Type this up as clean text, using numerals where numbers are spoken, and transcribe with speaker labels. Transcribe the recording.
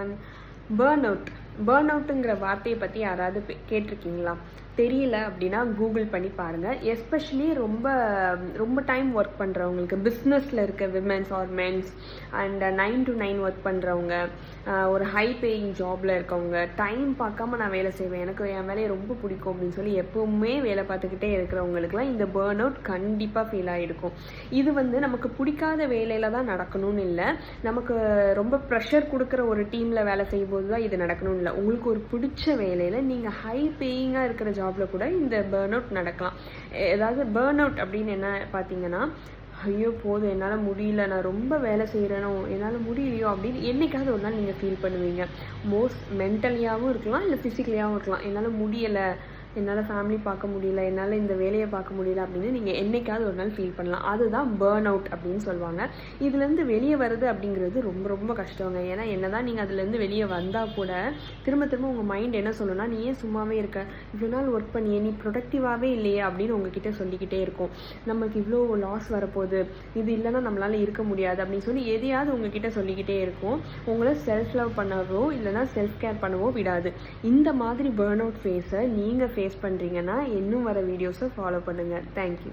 Speaker 1: everyone. Burn அவுட்டுங்கிற வார்த்தையை பற்றி யாராவது கேட்டிருக்கீங்களா? தெரியல அப்படின்னா கூகுள் பண்ணி பாருங்கள். எஸ்பெஷலி ரொம்ப டைம் ஒர்க் பண்ணுறவங்களுக்கு, பிஸ்னஸில் இருக்க womens or mens and 9 to 9 work பண்ணுறவங்க, ஒரு ஹை பேயிங் ஜாபில் இருக்கவங்க, டைம் பார்க்காம நான் வேலை செய்வேன், எனக்கு என் வேலையை ரொம்ப பிடிக்கும் அப்படின்னு சொல்லி எப்போவுமே வேலை பார்த்துக்கிட்டே இருக்கிறவங்களுக்குலாம் இந்த பேர்ன் அவுட் கண்டிப்பாக ஃபீல் ஆகிருக்கும். இது நமக்கு பிடிக்காத வேலையில் தான் நடக்கணும்னு இல்லை, நமக்கு ரொம்ப ப்ரெஷர் கொடுக்குற ஒரு டீமில் வேலை செய்யும்போது தான் இது நடக்கணும்னு இல்லை. உங்களுக்கு ஒரு பிடிச்ச வேலையில் நீங்கள் ஹை பேயிங்காக இருக்கிற ஜாபில் கூட இந்த பேர்ன் அவுட் நடக்கலாம். ஏதாவது பேர்ன் அவுட் அப்படின்னு என்ன பார்த்தீங்கன்னா, ஐயோ போதும், என்னால் முடியல, நான் ரொம்ப வேலை செய்கிறேனோ, என்னால் முடியலையோ அப்படின்னு என்னைக்காவது ஒரு நாள் நீங்கள் ஃபீல் பண்ணுவீங்க. மென்டலியாகவும் இருக்கலாம், இல்லை ஃபிசிக்கலியாகவும் இருக்கலாம். என்னால் முடியலை, என்னால் ஃபேமிலி பார்க்க முடியல, என்னால் இந்த வேலையை பார்க்க முடியல அப்படின்னு நீங்கள் என்னைக்காவது ஒரு நாள் ஃபீல் பண்ணலாம். அதுதான் பேர்ன் அவுட் அப்படின்னு சொல்லுவாங்க. இதுலேருந்து வெளியே வருது அப்படிங்கிறது ரொம்ப ரொம்ப கஷ்டங்க. ஏன்னா என்ன தான் நீங்கள் அதுலேருந்து வெளியே வந்தால் கூட திரும்ப உங்கள் மைண்ட் என்ன சொல்லணும்னா, நீ ஏன் சும்மாவே இருக்க, இவ்வளோ நாள் ஒர்க் பண்ணியே, நீ ப்ரொடக்டிவாகவே இல்லையே அப்படின்னு உங்ககிட்ட சொல்லிக்கிட்டே இருக்கும். நமக்கு இவ்வளோ லாஸ் வரப்போகுது, இது இல்லைன்னா நம்மளால் இருக்க முடியாது அப்படின்னு சொல்லி எதையாவது உங்ககிட்ட சொல்லிக்கிட்டே இருக்கும். உங்களை செல்ஃப் லவ் பண்ணவோ இல்லைனா செல்ஃப் கேர் பண்ணவோ விடாது. இந்த மாதிரி பேர்ன் அவுட் ஃபேஸை நீங்கள் ஃபேஸ் பண்ணுறீங்கன்னா இன்னும் வர வீடியோஸை ஃபாலோ பண்ணுங்கள். தேங்க்யூ.